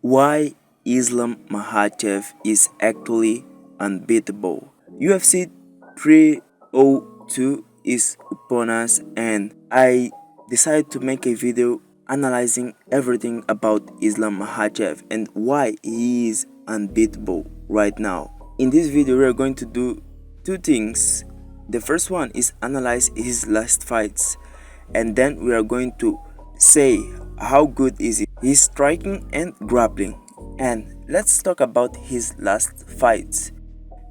why Islam Makhachev is actually unbeatable. UFC 302 is upon us, and I decided to make a video analyzing everything about Islam Makhachev and why he is unbeatable right now. In this video, we are going to do two things. The first one is analyze his last fights, and then we are going to say how good is he. He's striking and grappling. And let's talk about his last fights.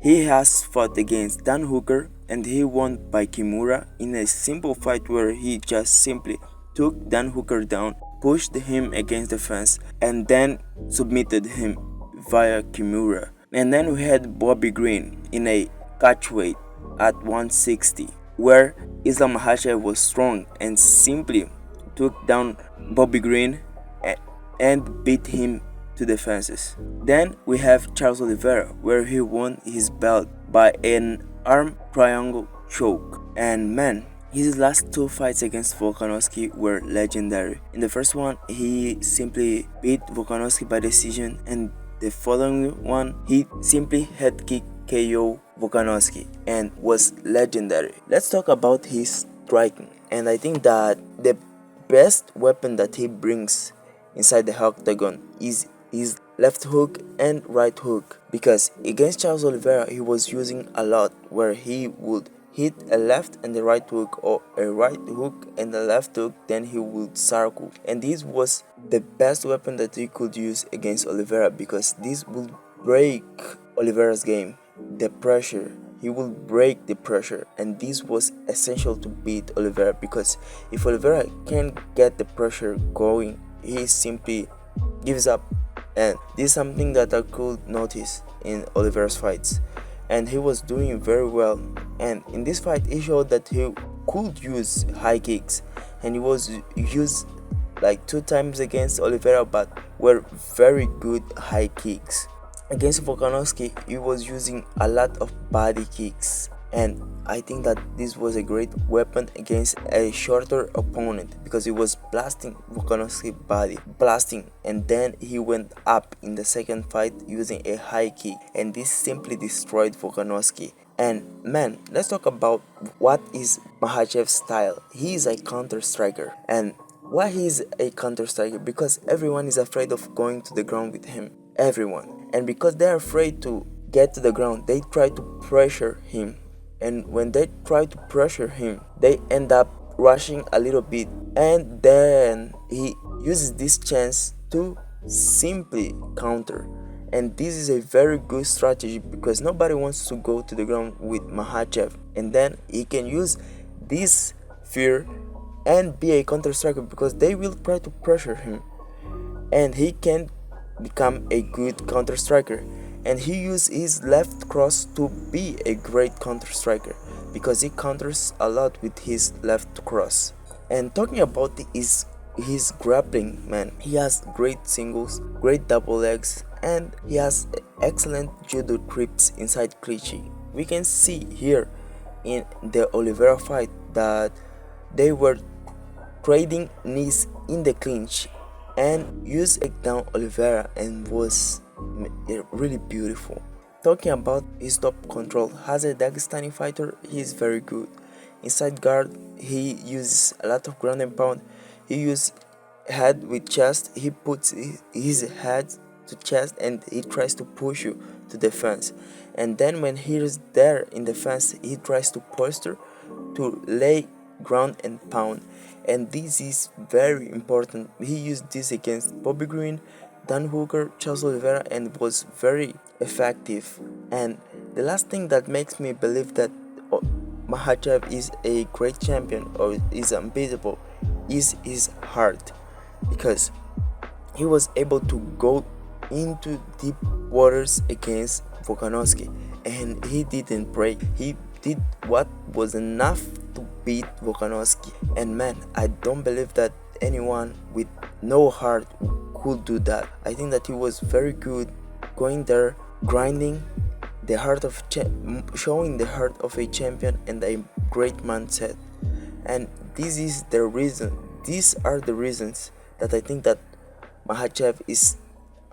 He has fought against Dan Hooker and he won by Kimura in a simple fight where he just simply took Dan Hooker down, pushed him against the fence, and then submitted him via Kimura. And then we had Bobby Green in a catchweight at 160, where Islam Makhachev was strong and simply took down Bobby Green and beat him to the fences. Then we have Charles Oliveira, where he won his belt by an arm triangle choke. And man, his last two fights against Volkanovski were legendary. In the first one, he simply beat Volkanovski by decision, and the following one, he simply head kicked KO Volkanovski and was legendary. Let's talk about his striking. And I think that the best weapon that he brings inside the octagon is his left hook and right hook, because against Charles Oliveira he was using a lot where he would hit a left and the right hook, or a right hook and the left hook, then he would circle. And this was the best weapon that he could use against Oliveira, because this would break Oliveira's game, the pressure. He will break the pressure, and this was essential to beat Oliveira, because if Oliveira can't get the pressure going, he simply gives up. And this is something that I could notice in Oliveira's fights, and he was doing very well. And in this fight he showed that he could use high kicks, and he was used like 2 times against Oliveira, but were very good high kicks. Against Volkanovski he was using a lot of body kicks, and I think that this was a great weapon against a shorter opponent, because he was blasting Volkanovski's body, blasting, and then he went up in the second fight using a high kick, and this simply destroyed Volkanovski. And man, let's talk about what is Makhachev's style. He is a counter striker. And why he is a counter striker? Because everyone is afraid of going to the ground with him. Everyone. And because they're afraid to get to the ground, they try to pressure him. And when they try to pressure him, they end up rushing a little bit, and then he uses this chance to simply counter. And this is a very good strategy, because nobody wants to go to the ground with Makhachev, and then he can use this fear and be a counter striker, because they will try to pressure him, and he can become a good counter striker. And he used his left cross to be a great counter striker, because he counters a lot with his left cross. And talking about his grappling, man, he has great singles, great double legs, and he has excellent judo trips inside clinching. We can see here in the Oliveira fight that they were trading knees in the clinch, and used down Oliveira, and was really beautiful. Talking about his top control, as a Dagestani fighter, he is very good. Inside guard, he uses a lot of ground and pound. He uses head with chest. He puts his head to chest, and he tries to push you to the fence. And then when he is there in the fence, he tries to posture to lay ground and pound. And this is very important. He used this against Bobby Green, Dan Hooker, Charles Oliveira, and was very effective. And the last thing that makes me believe that Makhachev is a great champion or is unbeatable is his heart, because he was able to go into deep waters against Volkanovski, and he didn't break. He did what was enough to beat Volkanovski. And man, I don't believe that anyone with no heart could do that. I think that he was very good going there, grinding the heart of showing the heart of a champion and a great mindset. And this is the reason. These are the reasons that I think that Makhachev is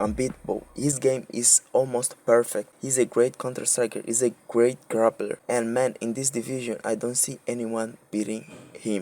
unbeatable. His game is almost perfect. He's a great counter striker. He's a great grappler. And man, in this division, I don't see anyone beating him.